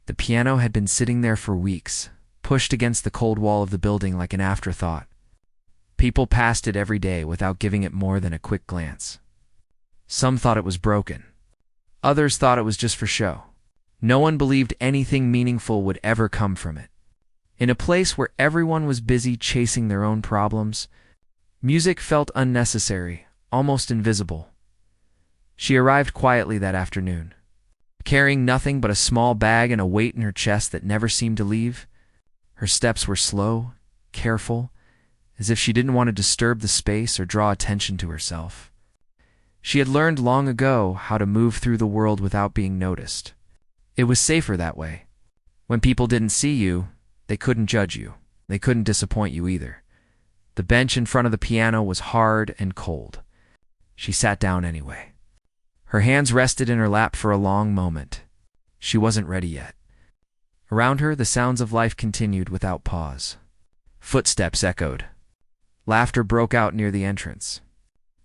The piano had been sitting there for weeks, pushed against the cold wall of the building like an afterthought. People passed it every day without giving it more than a quick glance. Some thought it was broken. Others thought it was just for show. No one believed anything meaningful would ever come from it. In a place where everyone was busy chasing their own problems, music felt unnecessary, almost invisible. She arrived quietly that afternoon, carrying nothing but a small bag and a weight in her chest that never seemed to leave. Her steps were slow, careful, as if she didn't want to disturb the space or draw attention to herself. She had learned long ago how to move through the world without being noticed. It was safer that way. When people didn't see you, they couldn't judge you. They couldn't disappoint you either. The bench in front of the piano was hard and cold. She sat down anyway. Her hands rested in her lap for a long moment. She wasn't ready yet. Around her, the sounds of life continued without pause. Footsteps echoed. Laughter broke out near the entrance.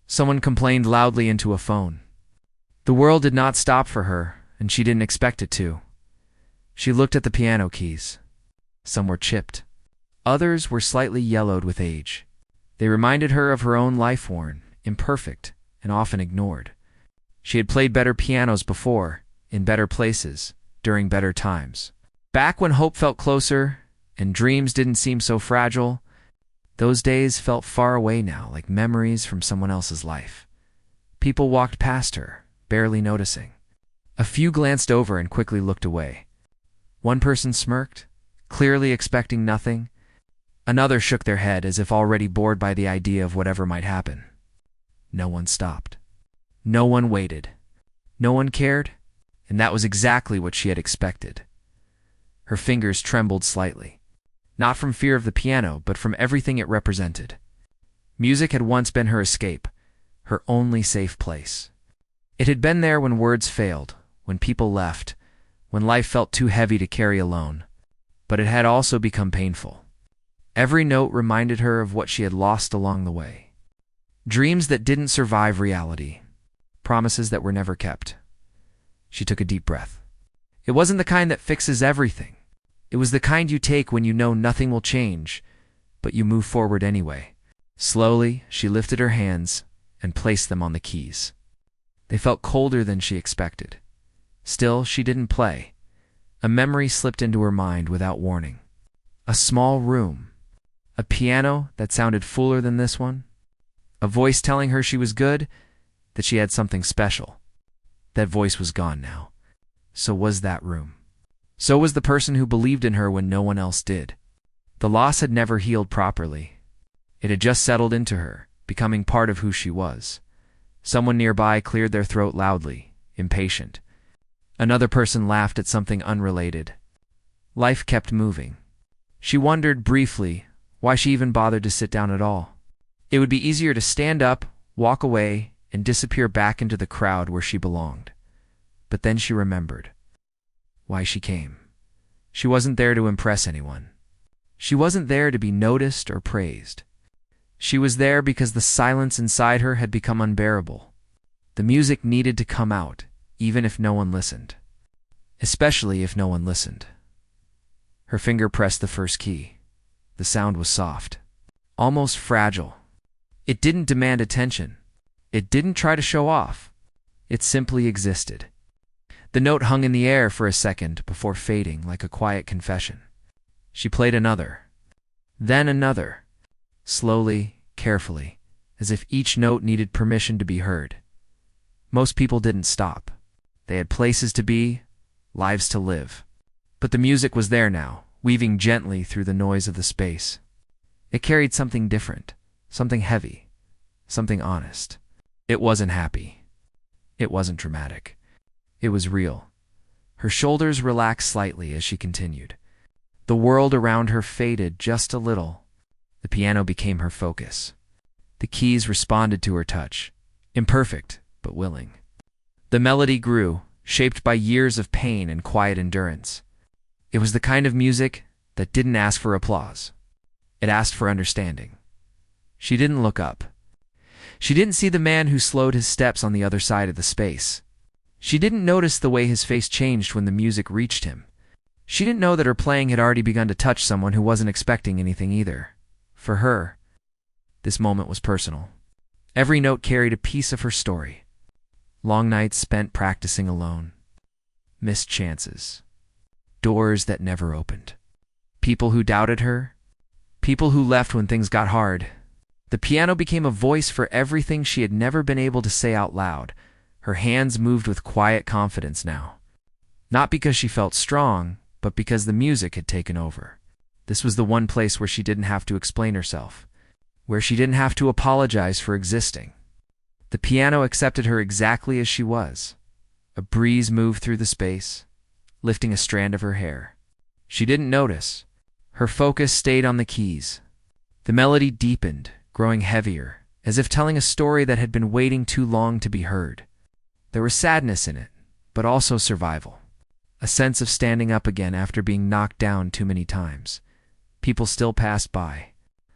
Someone complained loudly into a phone. The world did not stop for her, and she didn't expect it to. She looked at the piano keys. Some were chipped. Others were slightly yellowed with age. They reminded her of her own life, worn, imperfect, and often ignored. She had played better pianos before, in better places, during better times. Back when hope felt closer, and dreams didn't seem so fragile, those days felt far away now, like memories from someone else's life. People walked past her, barely noticing. A few glanced over and quickly looked away. One person smirked, clearly expecting nothing. Another shook their head as if already bored by the idea of whatever might happen. No one stopped. No one waited. No one cared, and that was exactly what she had expected. Her fingers trembled slightly, not from fear of the piano, but from everything it represented. Music had once been her escape, her only safe place. It had been there when words failed, when people left, when life felt too heavy to carry alone. But it had also become painful. Every note reminded her of what she had lost along the way. Dreams that didn't survive reality. Promises that were never kept. She took a deep breath. It wasn't the kind that fixes everything. It was the kind you take when you know nothing will change, but you move forward anyway. Slowly, she lifted her hands and placed them on the keys. They felt colder than she expected. Still, she didn't play. A memory slipped into her mind without warning. A small room. A piano that sounded fuller than this one. A voice telling her she was good, that she had something special. That voice was gone now. So was that room. So was the person who believed in her when no one else did. The loss had never healed properly. It had just settled into her, becoming part of who she was. Someone nearby cleared their throat loudly, impatient. Another person laughed at something unrelated. Life kept moving. She wondered briefly why she even bothered to sit down at all. It would be easier to stand up, walk away, and disappear back into the crowd where she belonged. But then she remembered why she came. She wasn't there to impress anyone. She wasn't there to be noticed or praised. She was there because the silence inside her had become unbearable. The music needed to come out, even if no one listened. Especially if no one listened. Her finger pressed the first key. The sound was soft, almost fragile. It didn't demand attention. It didn't try to show off. It simply existed. The note hung in the air for a second before fading like a quiet confession. She played another, then another, slowly, carefully, as if each note needed permission to be heard. Most people didn't stop. They had places to be, lives to live. But the music was there now, weaving gently through the noise of the space. It carried something different, something heavy, something honest. It wasn't happy. It wasn't dramatic. It was real. Her shoulders relaxed slightly as she continued. The world around her faded just a little. The piano became her focus. The keys responded to her touch, imperfect but willing. The melody grew, shaped by years of pain and quiet endurance. It was the kind of music that didn't ask for applause. It asked for understanding. She didn't look up. She didn't see the man who slowed his steps on the other side of the space. She didn't notice the way his face changed when the music reached him. She didn't know that her playing had already begun to touch someone who wasn't expecting anything either. For her, this moment was personal. Every note carried a piece of her story. Long nights spent practicing alone. Missed chances. Doors that never opened. People who doubted her. People who left when things got hard. The piano became a voice for everything she had never been able to say out loud. Her hands moved with quiet confidence now. Not because she felt strong, but because the music had taken over. This was the one place where she didn't have to explain herself, where she didn't have to apologize for existing. The piano accepted her exactly as she was. A breeze moved through the space, lifting a strand of her hair. She didn't notice. Her focus stayed on the keys. The melody deepened, growing heavier, as if telling a story that had been waiting too long to be heard. There was sadness in it, but also survival. A sense of standing up again after being knocked down too many times. People still passed by.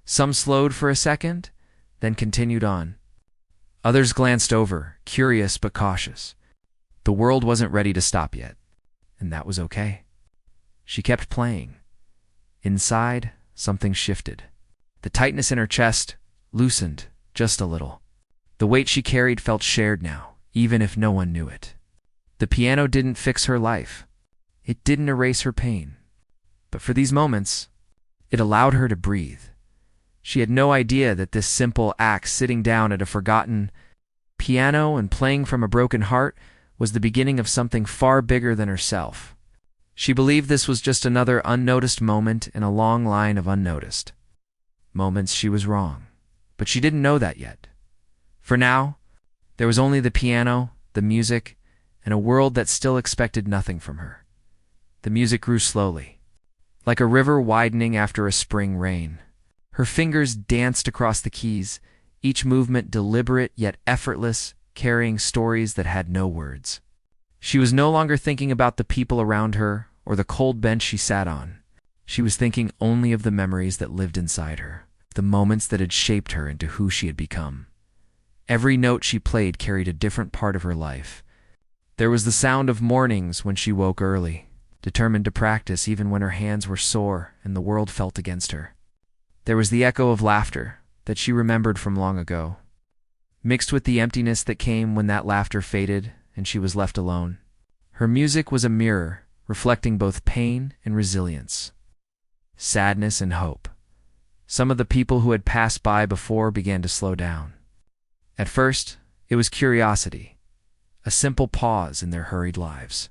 Some slowed for a second, then continued on. Others glanced over, curious but cautious. The world wasn't ready to stop yet, and that was okay. She kept playing. Inside, something shifted. The tightness in her chest loosened just a little. The weight she carried felt shared now, even if no one knew it. The piano didn't fix her life. It didn't erase her pain. But for these moments, it allowed her to breathe. She had no idea that this simple act, sitting down at a forgotten piano and playing from a broken heart, was the beginning of something far bigger than herself. She believed this was just another unnoticed moment in a long line of unnoticed moments. She was wrong, but she didn't know that yet. For now, there was only the piano, the music, and a world that still expected nothing from her. The music grew slowly, like a river widening after a spring rain. Her fingers danced across the keys, each movement deliberate yet effortless, carrying stories that had no words. She was no longer thinking about the people around her or the cold bench she sat on. She was thinking only of the memories that lived inside her, the moments that had shaped her into who she had become. Every note she played carried a different part of her life. There was the sound of mornings when she woke early, determined to practice even when her hands were sore and the world felt against her. There was the echo of laughter that she remembered from long ago, mixed with the emptiness that came when that laughter faded and she was left alone. Her music was a mirror, reflecting both pain and resilience, sadness and hope. Some of the people who had passed by before began to slow down. At first, it was curiosity, a simple pause in their hurried lives.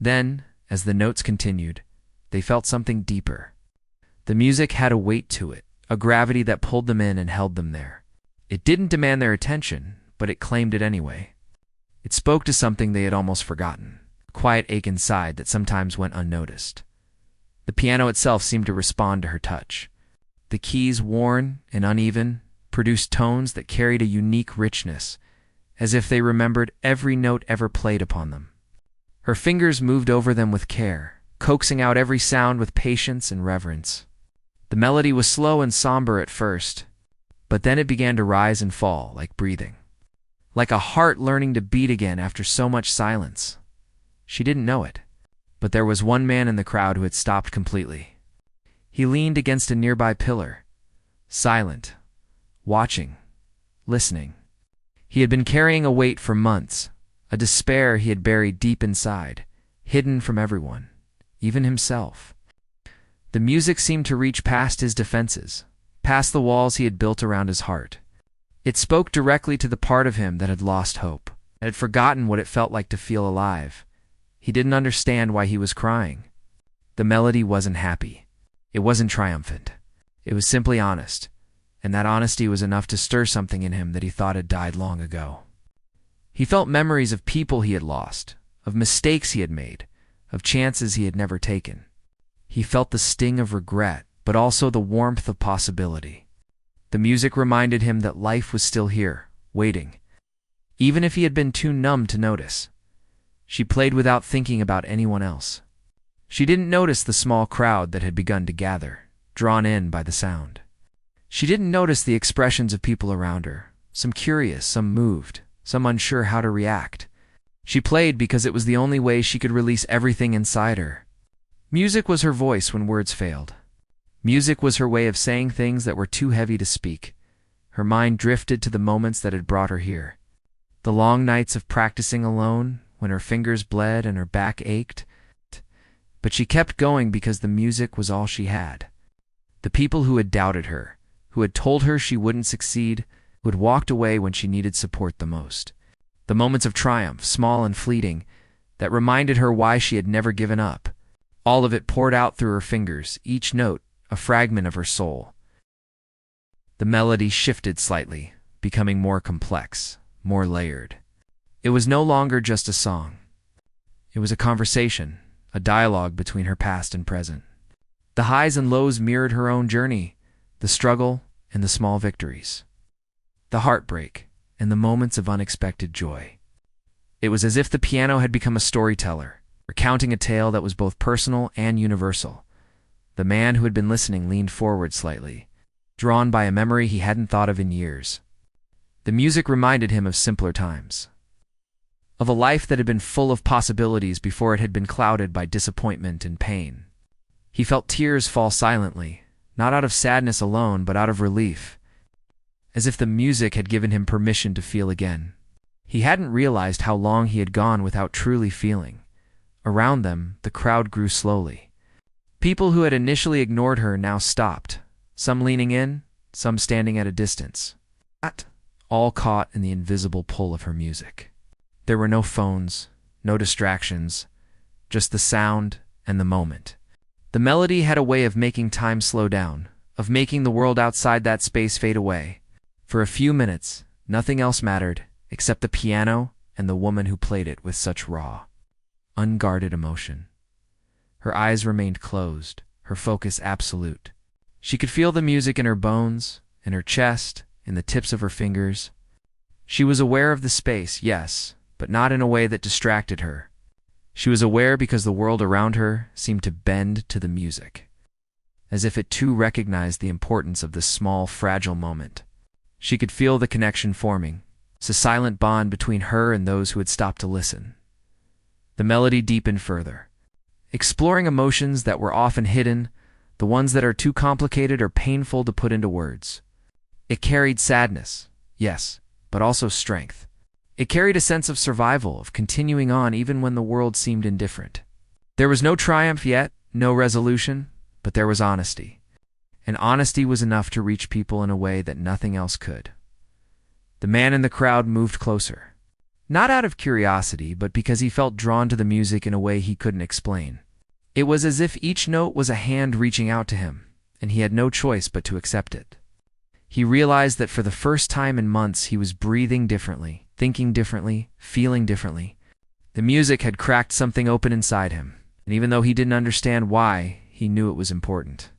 Then, as the notes continued, they felt something deeper. The music had a weight to it, a gravity that pulled them in and held them there. It didn't demand their attention, but it claimed it anyway. It spoke to something they had almost forgotten, a quiet ache inside that sometimes went unnoticed. The piano itself seemed to respond to her touch. The keys, worn and uneven, produced tones that carried a unique richness, as if they remembered every note ever played upon them. Her fingers moved over them with care, coaxing out every sound with patience and reverence. The melody was slow and somber at first, but then it began to rise and fall like breathing, like a heart learning to beat again after so much silence. She didn't know it, but there was one man in the crowd who had stopped completely. He leaned against a nearby pillar, silent, watching, listening. He had been carrying a weight for months, a despair he had buried deep inside, hidden from everyone, even himself. The music seemed to reach past his defenses, past the walls he had built around his heart. It spoke directly to the part of him that had lost hope, and had forgotten what it felt like to feel alive. He didn't understand why he was crying. The melody wasn't happy. It wasn't triumphant. It was simply honest, and that honesty was enough to stir something in him that he thought had died long ago. He felt memories of people he had lost, of mistakes he had made, of chances he had never taken. He felt the sting of regret, but also the warmth of possibility. The music reminded him that life was still here, waiting, even if he had been too numb to notice. She played without thinking about anyone else. She didn't notice the small crowd that had begun to gather, drawn in by the sound. She didn't notice the expressions of people around her, some curious, some moved, some unsure how to react. She played because it was the only way she could release everything inside her. Music was her voice when words failed. Music was her way of saying things that were too heavy to speak. Her mind drifted to the moments that had brought her here. The long nights of practicing alone, when her fingers bled and her back ached. But she kept going because the music was all she had. The people who had doubted her, who had told her she wouldn't succeed, who had walked away when she needed support the most. The moments of triumph, small and fleeting, that reminded her why she had never given up. All of it poured out through her fingers, each note a fragment of her soul. The melody shifted slightly, becoming more complex, more layered. It was no longer just a song. It was a conversation, a dialogue between her past and present. The highs and lows mirrored her own journey, the struggle and the small victories, the heartbreak and the moments of unexpected joy. It was as if the piano had become a storyteller, recounting a tale that was both personal and universal. The man who had been listening leaned forward slightly, drawn by a memory he hadn't thought of in years. The music reminded him of simpler times, of a life that had been full of possibilities before it had been clouded by disappointment and pain. He felt tears fall silently, not out of sadness alone, but out of relief, as if the music had given him permission to feel again. He hadn't realized how long he had gone without truly feeling. Around them, the crowd grew slowly. People who had initially ignored her now stopped, some leaning in, some standing at a distance, all caught in the invisible pull of her music. There were no phones, no distractions, just the sound and the moment. The melody had a way of making time slow down, of making the world outside that space fade away. For a few minutes, nothing else mattered except the piano and the woman who played it with such raw, unguarded emotion. Her eyes remained closed, her focus absolute. She could feel the music in her bones, in her chest, in the tips of her fingers. She was aware of the space, yes, but not in a way that distracted her. She was aware because the world around her seemed to bend to the music, as if it too recognized the importance of this small, fragile moment. She could feel the connection forming, a silent bond between her and those who had stopped to listen. The melody deepened further, exploring emotions that were often hidden, the ones that are too complicated or painful to put into words. It carried sadness, yes, but also strength. It carried a sense of survival, of continuing on even when the world seemed indifferent. There was no triumph yet, no resolution, but there was honesty. And honesty was enough to reach people in a way that nothing else could. The man in the crowd moved closer, not out of curiosity, but because he felt drawn to the music in a way he couldn't explain. It was as if each note was a hand reaching out to him, and he had no choice but to accept it. He realized that for the first time in months he was breathing differently, thinking differently, feeling differently. The music had cracked something open inside him, and even though he didn't understand why, he knew it was important.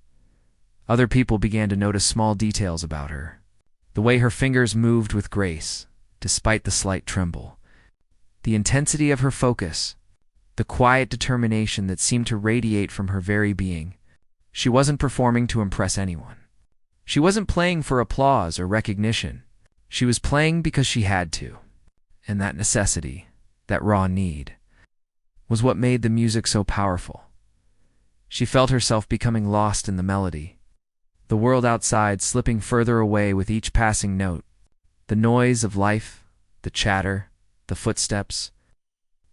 Other people began to notice small details about her. The way her fingers moved with grace, despite the slight tremble. The intensity of her focus. The quiet determination that seemed to radiate from her very being. She wasn't performing to impress anyone. She wasn't playing for applause or recognition. She was playing because she had to. And that necessity, that raw need, was what made the music so powerful. She felt herself becoming lost in the melody. The world outside slipping further away with each passing note. The noise of life, the chatter, the footsteps,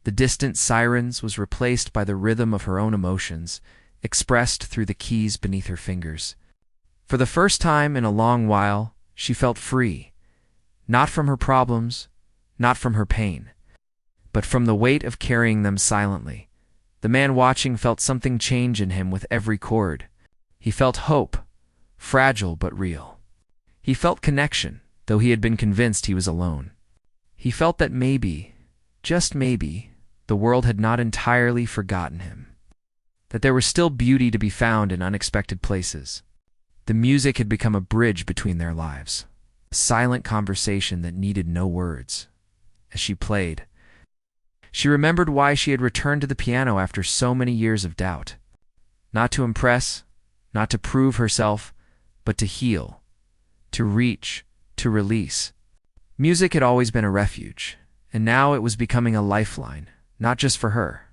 the distant sirens was replaced by the rhythm of her own emotions, expressed through the keys beneath her fingers. For the first time in a long while, she felt free, not from her problems, not from her pain, but from the weight of carrying them silently. The man watching felt something change in him with every chord. He felt hope, fragile but real. He felt connection, though he had been convinced he was alone. He felt that maybe, just maybe, the world had not entirely forgotten him. That there was still beauty to be found in unexpected places. The music had become a bridge between their lives, a silent conversation that needed no words. As she played, she remembered why she had returned to the piano after so many years of doubt. Not to impress, not to prove herself, but to heal, to reach, to release. Music had always been a refuge, and now it was becoming a lifeline, not just for her,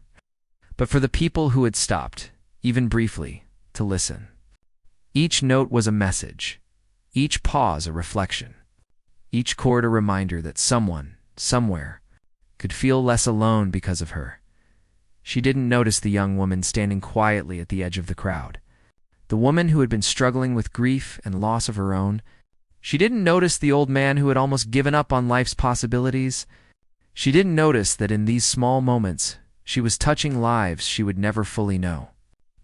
but for the people who had stopped, even briefly, to listen. Each note was a message, each pause a reflection, each chord a reminder that someone, somewhere, could feel less alone because of her. She didn't notice the young woman standing quietly at the edge of the crowd, the woman who had been struggling with grief and loss of her own. She didn't notice the old man who had almost given up on life's possibilities. She didn't notice that in these small moments, she was touching lives she would never fully know.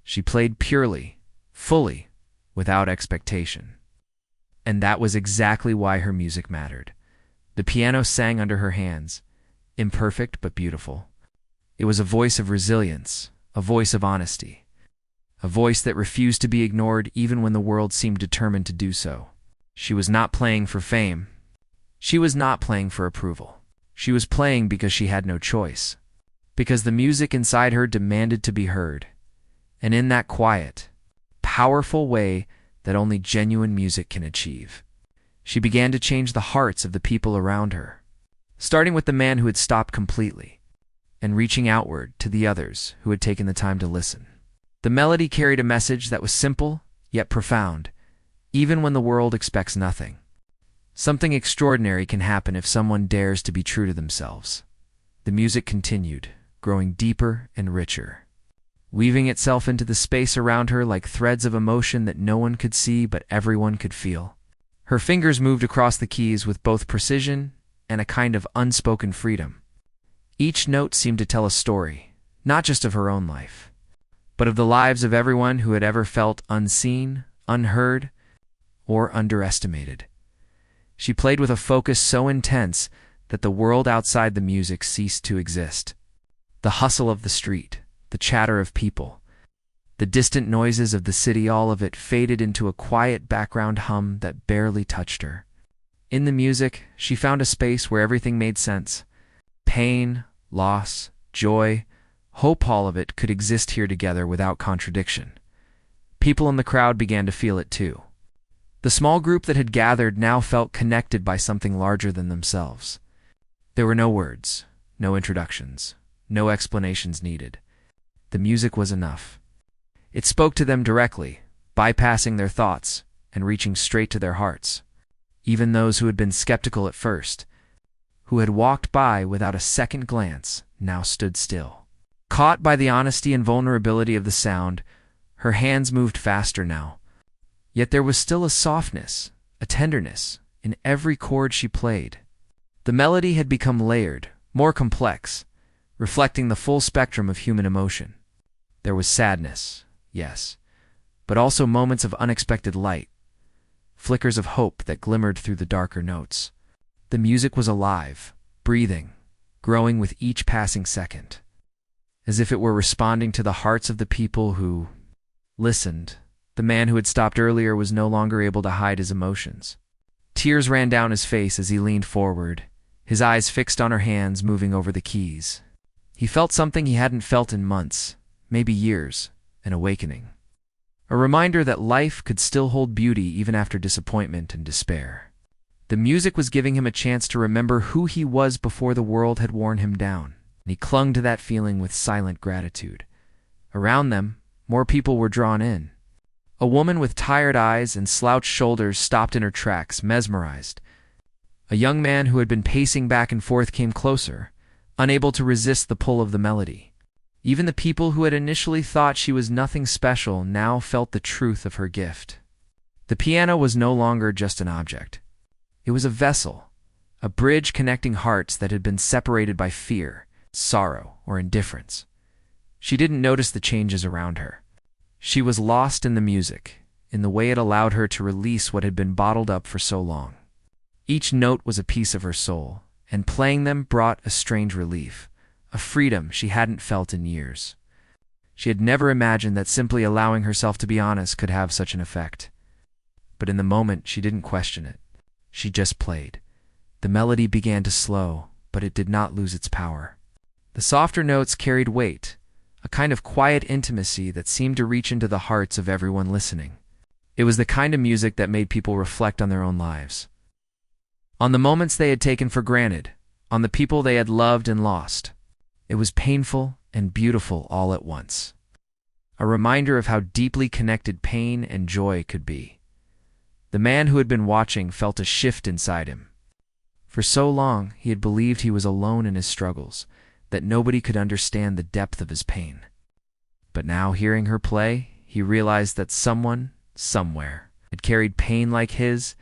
She played purely, fully, without expectation. And that was exactly why her music mattered. The piano sang under her hands, imperfect but beautiful. It was a voice of resilience, a voice of honesty, a voice that refused to be ignored even when the world seemed determined to do so. She was not playing for fame. She was not playing for approval. She was playing because she had no choice, because the music inside her demanded to be heard. And in that quiet, powerful way that only genuine music can achieve, she began to change the hearts of the people around her, starting with the man who had stopped completely, and reaching outward to the others who had taken the time to listen. The melody carried a message that was simple, yet profound, even when the world expects nothing. Something extraordinary can happen if someone dares to be true to themselves. The music continued, growing deeper and richer, weaving itself into the space around her like threads of emotion that no one could see but everyone could feel. Her fingers moved across the keys with both precision and a kind of unspoken freedom. Each note seemed to tell a story, not just of her own life, but of the lives of everyone who had ever felt unseen, unheard, or underestimated. She played with a focus so intense that the world outside the music ceased to exist. The hustle of the street, the chatter of people, the distant noises of the city, all of it faded into a quiet background hum that barely touched her. In the music, she found a space where everything made sense. Pain, loss, joy, hope, all of it could exist here together without contradiction. People in the crowd began to feel it too. The small group that had gathered now felt connected by something larger than themselves. There were no words, no introductions, no explanations needed. The music was enough. It spoke to them directly, bypassing their thoughts and reaching straight to their hearts. Even those who had been skeptical at first, who had walked by without a second glance, now stood still. Caught by the honesty and vulnerability of the sound, her hands moved faster now. Yet there was still a softness, a tenderness, in every chord she played. The melody had become layered, more complex, reflecting the full spectrum of human emotion. There was sadness, yes, but also moments of unexpected light, flickers of hope that glimmered through the darker notes. The music was alive, breathing, growing with each passing second, as if it were responding to the hearts of the people who listened. The man who had stopped earlier was no longer able to hide his emotions. Tears ran down his face as he leaned forward, his eyes fixed on her hands moving over the keys. He felt something he hadn't felt in months, maybe years, an awakening. A reminder that life could still hold beauty even after disappointment and despair. The music was giving him a chance to remember who he was before the world had worn him down, and he clung to that feeling with silent gratitude. Around them, more people were drawn in. A woman with tired eyes and slouched shoulders stopped in her tracks, mesmerized. A young man who had been pacing back and forth came closer, unable to resist the pull of the melody. Even the people who had initially thought she was nothing special now felt the truth of her gift. The piano was no longer just an object. It was a vessel, a bridge connecting hearts that had been separated by fear, sorrow, or indifference. She didn't notice the changes around her. She was lost in the music, in the way it allowed her to release what had been bottled up for so long. Each note was a piece of her soul, and playing them brought a strange relief, a freedom she hadn't felt in years. She had never imagined that simply allowing herself to be honest could have such an effect. But in the moment, she didn't question it. She just played. The melody began to slow, but it did not lose its power. The softer notes carried weight, a kind of quiet intimacy that seemed to reach into the hearts of everyone listening. It was the kind of music that made people reflect on their own lives, on the moments they had taken for granted, on the people they had loved and lost. It was painful and beautiful all at once. a reminder of how deeply connected pain and joy could be. The man who had been watching felt a shift inside him. For so long, he had believed he was alone in his struggles, that nobody could understand the depth of his pain. But now, hearing her play, he realized that someone, somewhere, had carried pain like his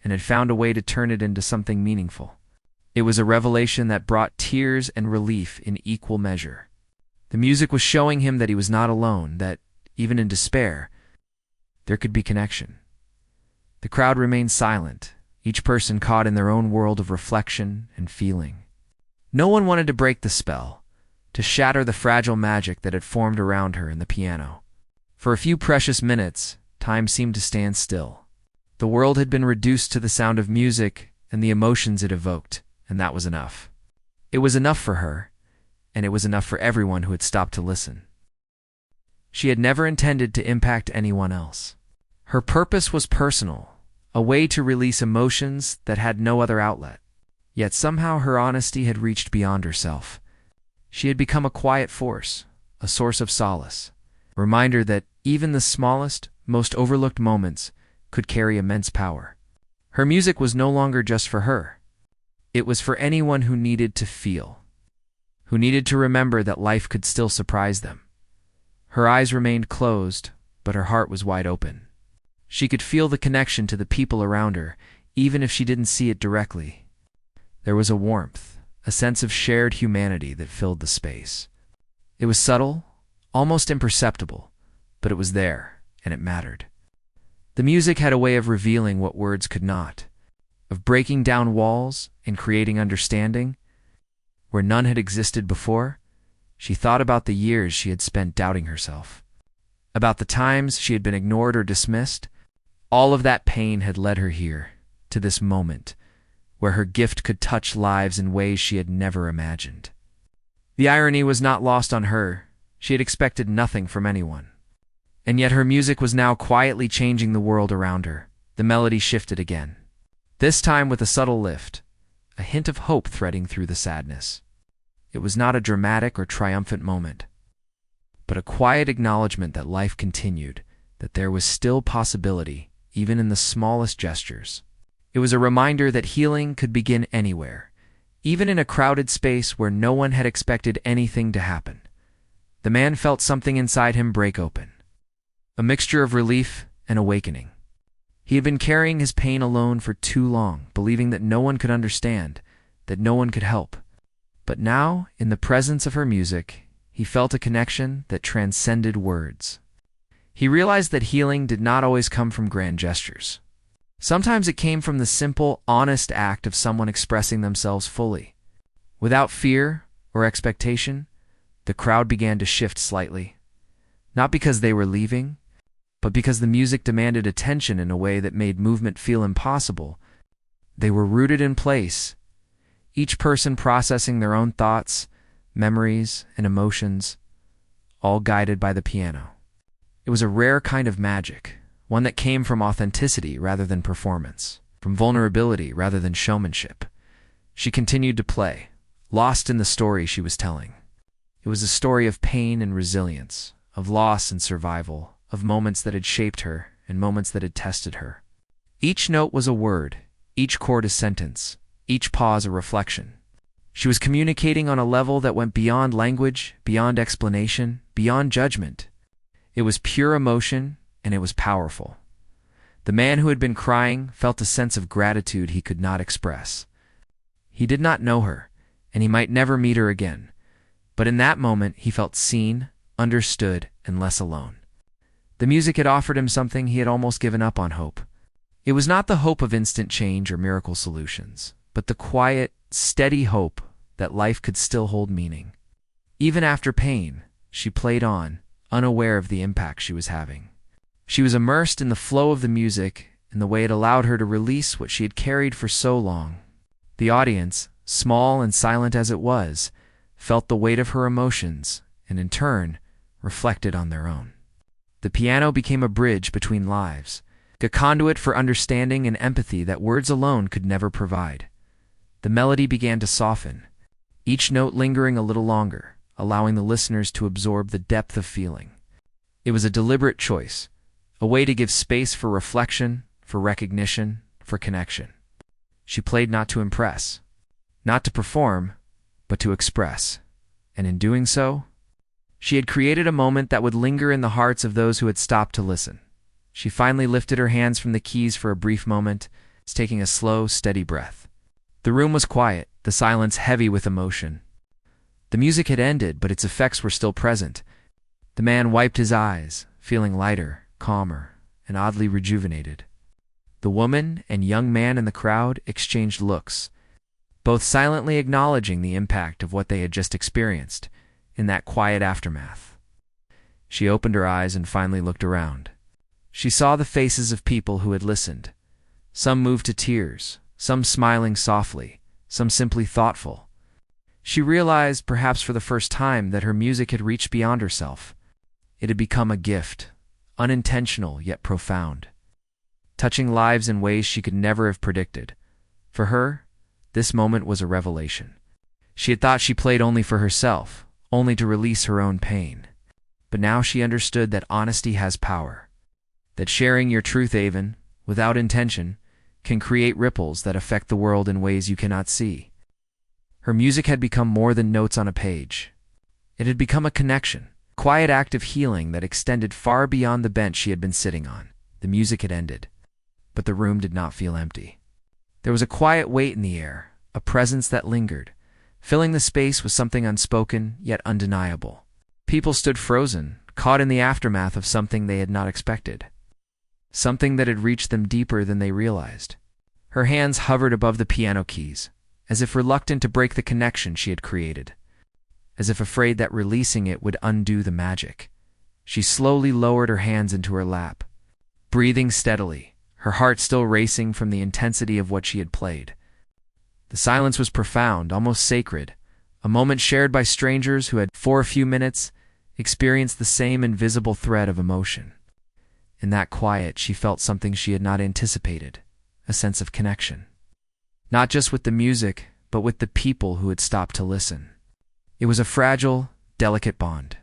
and had found a way to turn it into something meaningful. It was a revelation that brought tears and relief in equal measure. The music was showing him that he was not alone, that, even in despair, there could be connection. The crowd remained silent, each person caught in their own world of reflection and feeling. No one wanted to break the spell, to shatter the fragile magic that had formed around her and the piano. For a few precious minutes, time seemed to stand still. The world had been reduced to the sound of music and the emotions it evoked, and that was enough. It was enough for her, and it was enough for everyone who had stopped to listen. She had never intended to impact anyone else. Her purpose was personal, a way to release emotions that had no other outlet. Yet somehow her honesty had reached beyond herself. She had become a quiet force, a source of solace, a reminder that even the smallest, most overlooked moments could carry immense power. Her music was no longer just for her. It was for anyone who needed to feel, who needed to remember that life could still surprise them. Her eyes remained closed, but her heart was wide open. She could feel the connection to the people around her, even if she didn't see it directly. There was a warmth, a sense of shared humanity that filled the space. It was subtle, almost imperceptible, but it was there, and it mattered. The music had a way of revealing what words could not, of breaking down walls and creating understanding. Where none had existed before, she thought about the years she had spent doubting herself, about the times she had been ignored or dismissed. All of that pain had led her here, to this moment, where her gift could touch lives in ways she had never imagined. The irony was not lost on her. She had expected nothing from anyone. And yet her music was now quietly changing the world around her. The melody shifted again, this time with a subtle lift, a hint of hope threading through the sadness. It was not a dramatic or triumphant moment, but a quiet acknowledgement that life continued, that there was still possibility, even in the smallest gestures. It was a reminder that healing could begin anywhere, even in a crowded space where no one had expected anything to happen. The man felt something inside him break open, a mixture of relief and awakening. He had been carrying his pain alone for too long, believing that no one could understand, that no one could help. But now, in the presence of her music, he felt a connection that transcended words. He realized that healing did not always come from grand gestures. Sometimes it came from the simple, honest act of someone expressing themselves fully. Without fear or expectation, the crowd began to shift slightly. Not because they were leaving, but because the music demanded attention in a way that made movement feel impossible. They were rooted in place, each person processing their own thoughts, memories, and emotions, all guided by the piano. It was a rare kind of magic, one that came from authenticity rather than performance, from vulnerability rather than showmanship. She continued to play, lost in the story she was telling. It was a story of pain and resilience, of loss and survival, of moments that had shaped her and moments that had tested her. Each note was a word, each chord a sentence, each pause a reflection. She was communicating on a level that went beyond language, beyond explanation, beyond judgment. It was pure emotion, and it was powerful. The man who had been crying felt a sense of gratitude he could not express. He did not know her, and he might never meet her again. But in that moment, he felt seen, understood, and less alone. The music had offered him something he had almost given up on: hope. It was not the hope of instant change or miracle solutions, but the quiet, steady hope that life could still hold meaning. Even after pain, she played on, unaware of the impact she was having. She was immersed in the flow of the music, in the way it allowed her to release what she had carried for so long. The audience, small and silent as it was, felt the weight of her emotions, and in turn, reflected on their own. The piano became a bridge between lives, a conduit for understanding and empathy that words alone could never provide. The melody began to soften, each note lingering a little longer, allowing the listeners to absorb the depth of feeling. It was a deliberate choice, a way to give space for reflection, for recognition, for connection. She played not to impress, not to perform, but to express. And in doing so, she had created a moment that would linger in the hearts of those who had stopped to listen. She finally lifted her hands from the keys for a brief moment, taking a slow, steady breath. The room was quiet, the silence heavy with emotion. The music had ended, but its effects were still present. The man wiped his eyes, feeling lighter, calmer, and oddly rejuvenated. The woman and young man in the crowd exchanged looks, both silently acknowledging the impact of what they had just experienced in that quiet aftermath. She opened her eyes and finally looked around. She saw the faces of people who had listened, some moved to tears, some smiling softly, some simply thoughtful. She realized, perhaps for the first time, that her music had reached beyond herself. It had become a gift, unintentional yet profound, touching lives in ways she could never have predicted. For her, this moment was a revelation. She had thought she played only for herself, only to release her own pain. But now she understood that honesty has power, that sharing your truth, even without intention, can create ripples that affect the world in ways you cannot see. Her music had become more than notes on a page. It had become a connection, a quiet act of healing that extended far beyond the bench she had been sitting on. The music had ended, but the room did not feel empty. There was a quiet weight in the air, a presence that lingered, filling the space with something unspoken yet undeniable. People stood frozen, caught in the aftermath of something they had not expected, something that had reached them deeper than they realized. Her hands hovered above the piano keys, as if reluctant to break the connection she had created, as if afraid that releasing it would undo the magic. She slowly lowered her hands into her lap, breathing steadily, her heart still racing from the intensity of what she had played. The silence was profound, almost sacred, a moment shared by strangers who had, for a few minutes, experienced the same invisible thread of emotion. In that quiet, she felt something she had not anticipated, a sense of connection. Not just with the music, but with the people who had stopped to listen. It was a fragile, delicate bond.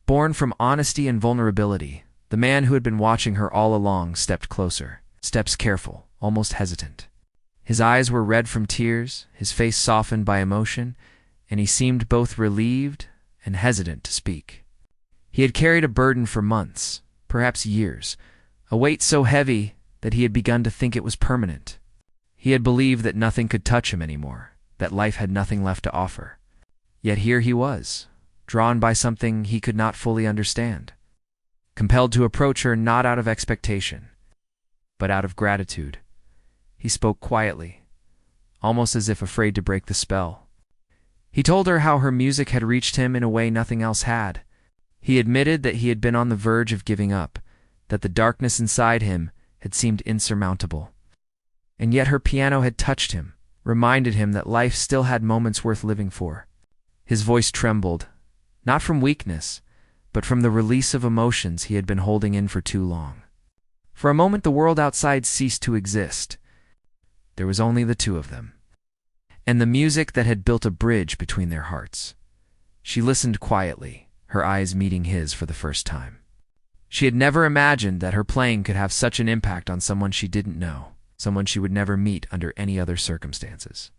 Born from honesty and vulnerability, the man who had been watching her all along stepped closer, steps careful, almost hesitant. His eyes were red from tears, his face softened by emotion, and he seemed both relieved and hesitant to speak. He had carried a burden for months, perhaps years, a weight so heavy that he had begun to think it was permanent. He had believed that nothing could touch him anymore, that life had nothing left to offer. Yet here he was, drawn by something he could not fully understand, compelled to approach her not out of expectation, but out of gratitude. He spoke quietly, almost as if afraid to break the spell. He told her how her music had reached him in a way nothing else had. He admitted that he had been on the verge of giving up, that the darkness inside him had seemed insurmountable. And yet her piano had touched him, reminded him that life still had moments worth living for. His voice trembled, not from weakness, but from the release of emotions he had been holding in for too long. For a moment the world outside ceased to exist. There was only the two of them, and the music that had built a bridge between their hearts. She listened quietly, her eyes meeting his for the first time. She had never imagined that her playing could have such an impact on someone she didn't know, someone she would never meet under any other circumstances.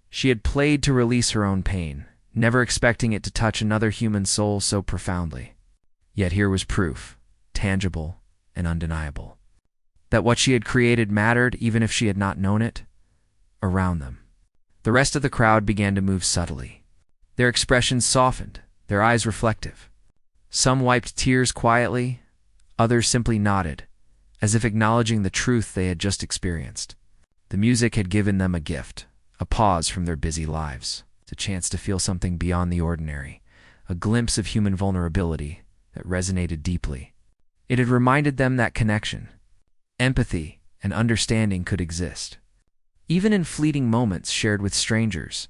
She had played to release her own pain, never expecting it to touch another human soul so profoundly. Yet here was proof, tangible and undeniable, that what she had created mattered even if she had not known it. Around them, the rest of the crowd began to move subtly. Their expressions softened, their eyes reflective. Some wiped tears quietly, others simply nodded, as if acknowledging the truth they had just experienced. The music had given them a gift, a pause from their busy lives, a chance to feel something beyond the ordinary, a glimpse of human vulnerability that resonated deeply. It had reminded them that connection, empathy, and understanding could exist, even in fleeting moments shared with strangers.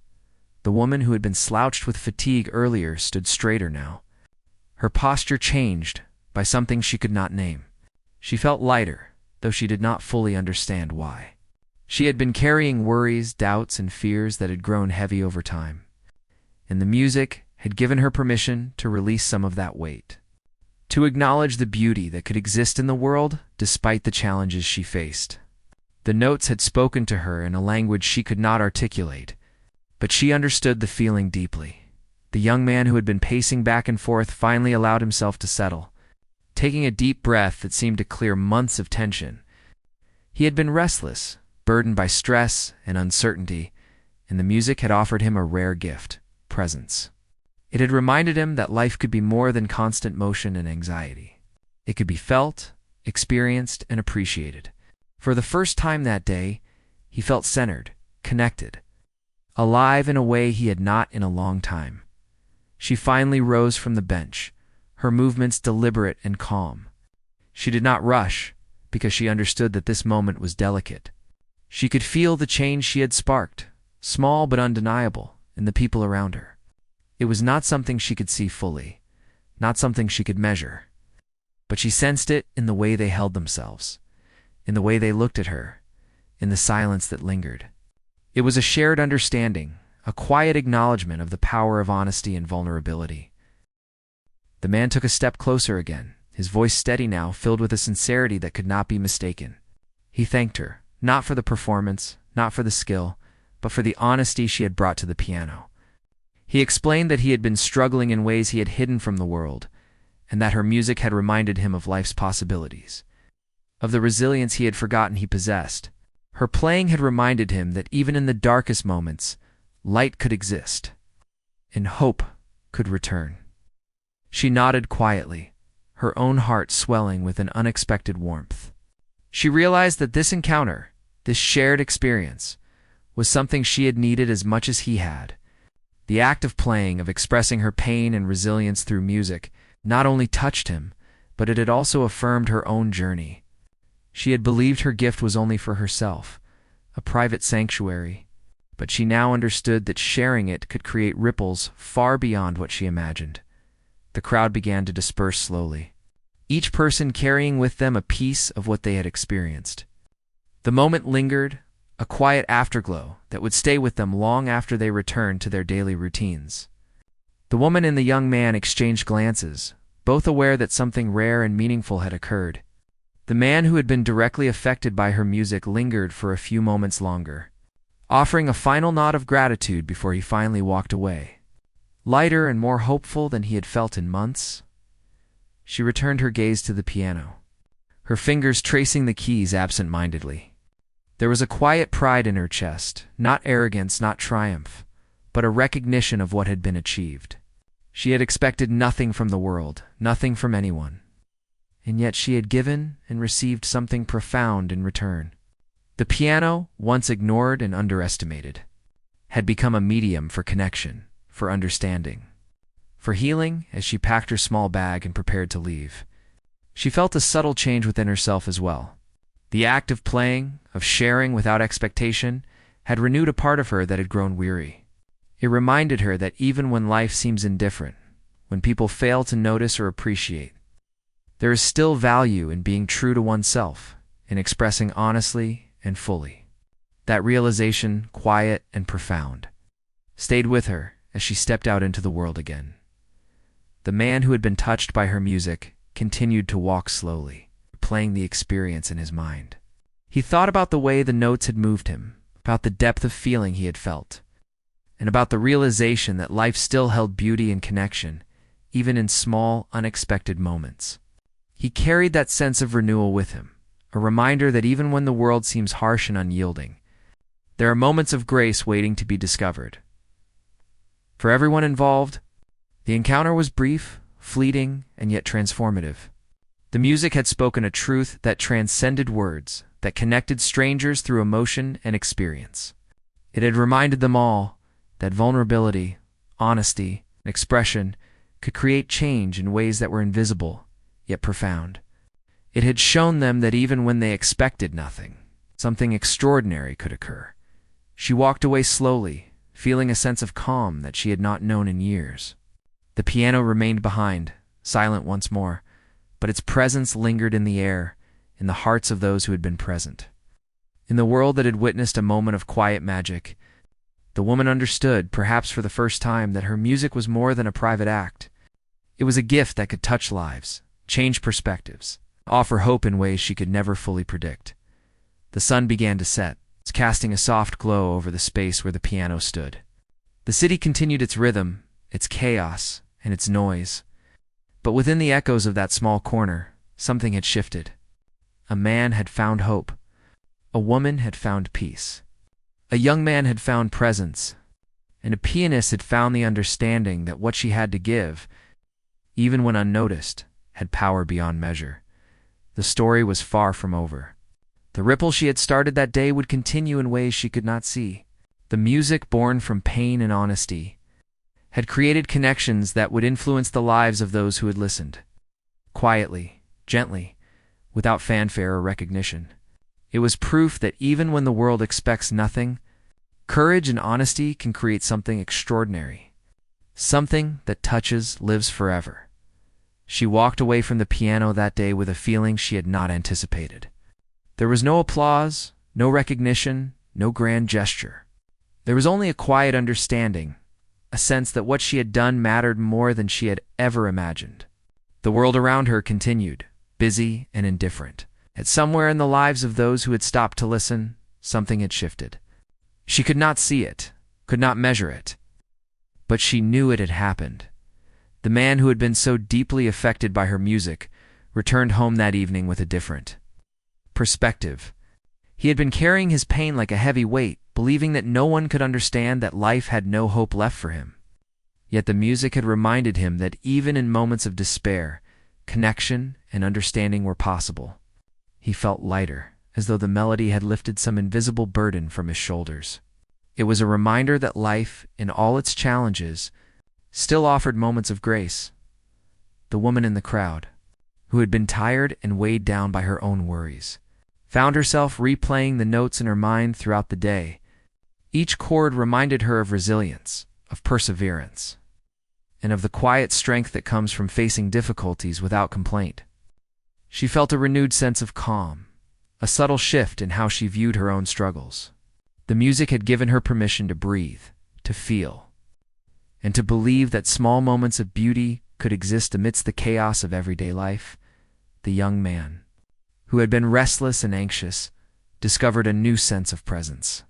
The woman who had been slouched with fatigue earlier stood straighter now. Her posture changed by something she could not name. She felt lighter, though she did not fully understand why. She had been carrying worries, doubts, and fears that had grown heavy over time, and the music had given her permission to release some of that weight. to acknowledge the beauty that could exist in the world despite the challenges she faced. The notes had spoken to her in a language she could not articulate, but she understood the feeling deeply. The young man who had been pacing back and forth finally allowed himself to settle, taking a deep breath that seemed to clear months of tension. He had been restless, burdened by stress and uncertainty, and the music had offered him a rare gift: presence. It had reminded him that life could be more than constant motion and anxiety. It could be felt, experienced, and appreciated. For the first time that day, he felt centered, connected, alive in a way he had not in a long time. She finally rose from the bench, her movements deliberate and calm. She did not rush, because she understood that this moment was delicate. She could feel the change she had sparked, small but undeniable, in the people around her. It was not something she could see fully, not something she could measure, but she sensed it in the way they held themselves, in the way they looked at her, in the silence that lingered. It was a shared understanding, a quiet acknowledgement of the power of honesty and vulnerability. The man took a step closer again, his voice steady now, filled with a sincerity that could not be mistaken. He thanked her, not for the performance, not for the skill, but for the honesty she had brought to the piano. He explained that he had been struggling in ways he had hidden from the world, and that her music had reminded him of life's possibilities, of the resilience he had forgotten he possessed. Her playing had reminded him that even in the darkest moments, light could exist, and hope could return. She nodded quietly, her own heart swelling with an unexpected warmth. She realized that this encounter, this shared experience, was something she had needed as much as he had. The act of playing, of expressing her pain and resilience through music, not only touched him, but it had also affirmed her own journey. She had believed her gift was only for herself, a private sanctuary, but she now understood that sharing it could create ripples far beyond what she imagined. The crowd began to disperse slowly, each person carrying with them a piece of what they had experienced. The moment lingered, a quiet afterglow that would stay with them long after they returned to their daily routines. The woman and the young man exchanged glances, both aware that something rare and meaningful had occurred. The man who had been directly affected by her music lingered for a few moments longer, offering a final nod of gratitude before he finally walked away. Lighter and more hopeful than he had felt in months, she returned her gaze to the piano, her fingers tracing the keys absent-mindedly. There was a quiet pride in her chest, not arrogance, not triumph, but a recognition of what had been achieved. She had expected nothing from the world, nothing from anyone, and yet she had given and received something profound in return. The piano, once ignored and underestimated, had become a medium for connection, for understanding, for healing. As she packed her small bag and prepared to leave, she felt a subtle change within herself as well. The act of playing, of sharing without expectation, had renewed a part of her that had grown weary. It reminded her that even when life seems indifferent, when people fail to notice or appreciate, there is still value in being true to oneself, in expressing honestly and fully. That realization, quiet and profound, stayed with her as she stepped out into the world again. The man who had been touched by her music continued to walk slowly, playing the experience in his mind. He thought about the way the notes had moved him, about the depth of feeling he had felt, and about the realization that life still held beauty and connection, even in small, unexpected moments. He carried that sense of renewal with him, a reminder that even when the world seems harsh and unyielding, there are moments of grace waiting to be discovered. For everyone involved, the encounter was brief, fleeting, and yet transformative. The music had spoken a truth that transcended words, that connected strangers through emotion and experience. It had reminded them all that vulnerability, honesty, and expression could create change in ways that were invisible, yet profound. It had shown them that even when they expected nothing, something extraordinary could occur. She walked away slowly, feeling a sense of calm that she had not known in years. The piano remained behind, silent once more, but its presence lingered in the air, in the hearts of those who had been present. In the world that had witnessed a moment of quiet magic, the woman understood, perhaps for the first time, that her music was more than a private act. It was a gift that could touch lives, change perspectives, offer hope in ways she could never fully predict. The sun began to set, casting a soft glow over the space where the piano stood. The city continued its rhythm, its chaos, and its noise. But within the echoes of that small corner, something had shifted. A man had found hope. A woman had found peace. A young man had found presence. And a pianist had found the understanding that what she had to give, even when unnoticed, had power beyond measure. The story was far from over. The ripple she had started that day would continue in ways she could not see. The music, born from pain and honesty, had created connections that would influence the lives of those who had listened. Quietly, gently, without fanfare or recognition. It was proof that even when the world expects nothing, courage and honesty can create something extraordinary. Something that touches, lives forever. She walked away from the piano that day with a feeling she had not anticipated. There was no applause, no recognition, no grand gesture. There was only a quiet understanding, a sense that what she had done mattered more than she had ever imagined. The world around her continued, busy and indifferent. Yet somewhere in the lives of those who had stopped to listen, something had shifted. She could not see it, could not measure it, but she knew it had happened. The man who had been so deeply affected by her music returned home that evening with a different perspective. He had been carrying his pain like a heavy weight, believing that no one could understand, that life had no hope left for him. Yet the music had reminded him that even in moments of despair, connection and understanding were possible. He felt lighter, as though the melody had lifted some invisible burden from his shoulders. It was a reminder that life, in all its challenges, still offered moments of grace. The woman in the crowd, who had been tired and weighed down by her own worries, found herself replaying the notes in her mind throughout the day. Each chord reminded her of resilience, of perseverance, and of the quiet strength that comes from facing difficulties without complaint. She felt a renewed sense of calm, a subtle shift in how she viewed her own struggles. The music had given her permission to breathe, to feel, and to believe that small moments of beauty could exist amidst the chaos of everyday life. The young man, who had been restless and anxious, discovered a new sense of presence.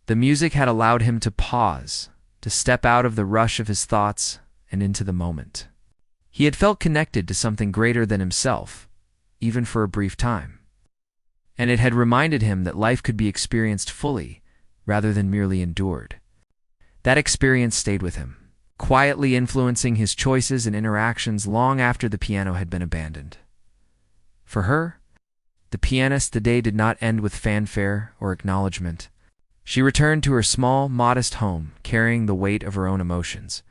The music had allowed him to pause, to step out of the rush of his thoughts and into the moment. He had felt connected to something greater than himself, even for a brief time. And it had reminded him that life could be experienced fully, rather than merely endured. That experience stayed with him, quietly influencing his choices and interactions long after the piano had been abandoned. For her, the pianist, the day did not end with fanfare or acknowledgement. She returned to her small, modest home, carrying the weight of her own emotions.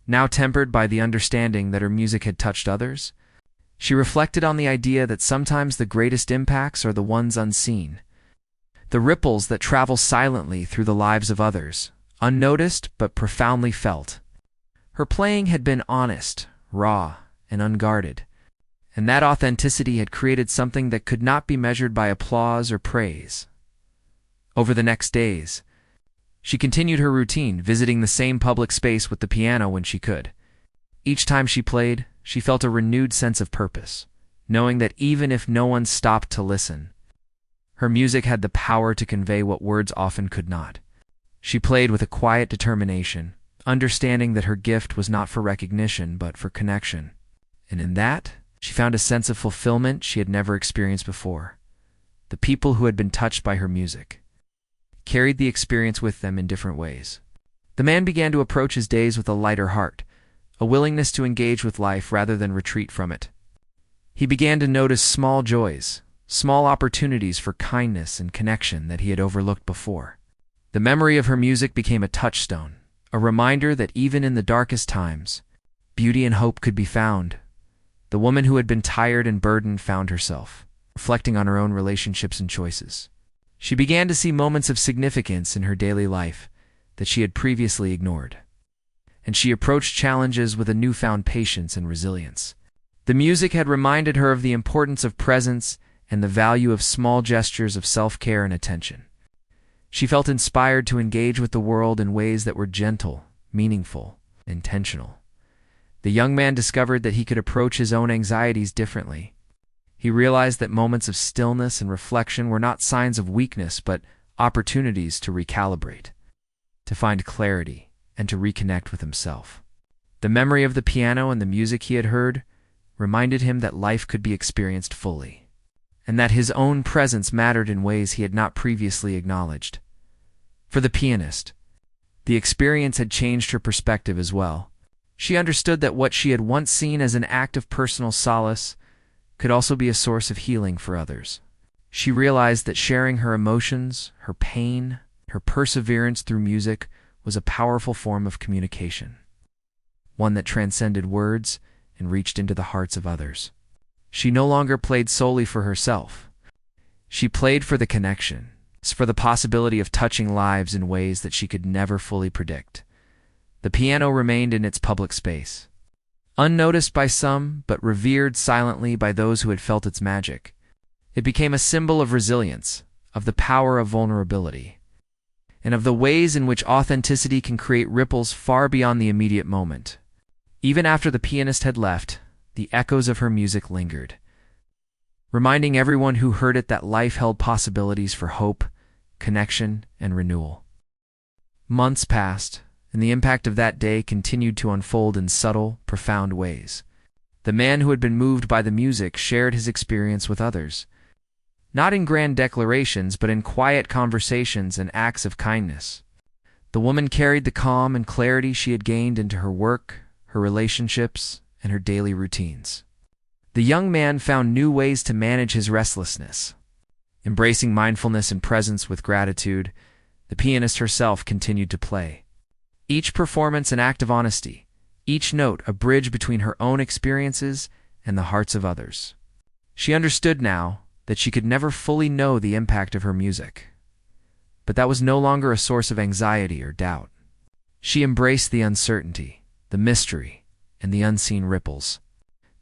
Now tempered by the understanding that her music had touched others, she reflected on the idea that sometimes the greatest impacts are the ones unseen, the ripples that travel silently through the lives of others, unnoticed but profoundly felt. Her playing had been honest, raw, and unguarded, and that authenticity had created something that could not be measured by applause or praise. Over the next days, she continued her routine, visiting the same public space with the piano when she could. Each time she played, she felt a renewed sense of purpose, knowing that even if no one stopped to listen, her music had the power to convey what words often could not. She played with a quiet determination, understanding that her gift was not for recognition but for connection. And in that, she found a sense of fulfillment she had never experienced before. The people who had been touched by her music carried the experience with them in different ways. The man began to approach his days with a lighter heart, a willingness to engage with life rather than retreat from it. He began to notice small joys, small opportunities for kindness and connection that he had overlooked before. The memory of her music became a touchstone, a reminder that even in the darkest times, beauty and hope could be found. The woman who had been tired and burdened found herself reflecting on her own relationships and choices. She began to see moments of significance in her daily life that she had previously ignored, and she approached challenges with a newfound patience and resilience. The music had reminded her of the importance of presence and the value of small gestures of self-care and attention. She felt inspired to engage with the world in ways that were gentle, meaningful, intentional. The young man discovered that he could approach his own anxieties differently. He realized that moments of stillness and reflection were not signs of weakness, but opportunities to recalibrate, to find clarity, and to reconnect with himself. The memory of the piano and the music he had heard reminded him that life could be experienced fully, and that his own presence mattered in ways he had not previously acknowledged. For the pianist, the experience had changed her perspective as well. She understood that what she had once seen as an act of personal solace could also be a source of healing for others. She realized that sharing her emotions, her pain, her perseverance through music was a powerful form of communication, one that transcended words and reached into the hearts of others. She no longer played solely for herself. She played for the connection, for the possibility of touching lives in ways that she could never fully predict. The piano remained in its public space, unnoticed by some, but revered silently by those who had felt its magic. It became a symbol of resilience, of the power of vulnerability, and of the ways in which authenticity can create ripples far beyond the immediate moment. Even after the pianist had left, the echoes of her music lingered, reminding everyone who heard it that life held possibilities for hope, connection, and renewal. Months passed, and the impact of that day continued to unfold in subtle, profound ways. The man who had been moved by the music shared his experience with others, not in grand declarations, but in quiet conversations and acts of kindness. The woman carried the calm and clarity she had gained into her work, her relationships, and her daily routines. The young man found new ways to manage his restlessness. Embracing mindfulness and presence with gratitude, the pianist herself continued to play. Each performance an act of honesty, each note a bridge between her own experiences and the hearts of others. She understood now that she could never fully know the impact of her music, but that was no longer a source of anxiety or doubt. She embraced the uncertainty, the mystery, and the unseen ripples,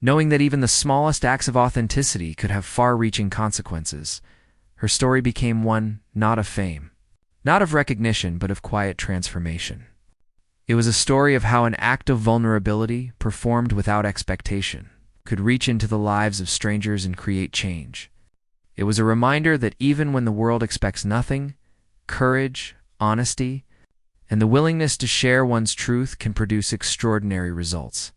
knowing that even the smallest acts of authenticity could have far-reaching consequences. Her story became one not of fame, not of recognition, but of quiet transformation. It was a story of how an act of vulnerability, performed without expectation, could reach into the lives of strangers and create change. It was a reminder that even when the world expects nothing, courage, honesty, and the willingness to share one's truth can produce extraordinary results.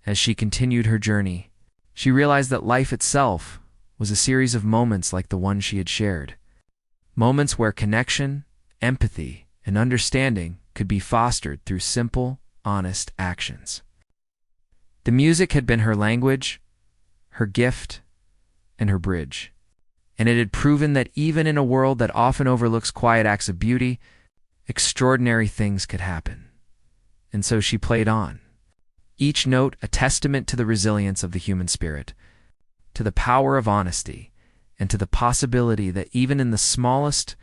As she continued her journey, she realized that life itself was a series of moments like the one she had shared. Moments where connection, empathy, and understanding could be fostered through simple, honest actions. The music had been her language, her gift, and her bridge, and it had proven that even in a world that often overlooks quiet acts of beauty, extraordinary things could happen. And so she played on, each note a testament to the resilience of the human spirit, to the power of honesty, and to the possibility that even in the smallest,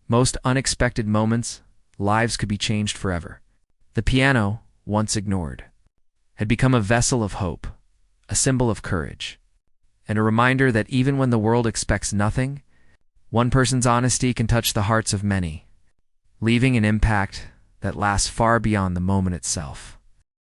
most unexpected moments, lives could be changed forever. The piano, once ignored, had become a vessel of hope, a symbol of courage, and a reminder that even when the world expects nothing, one person's honesty can touch the hearts of many, leaving an impact that lasts far beyond the moment itself.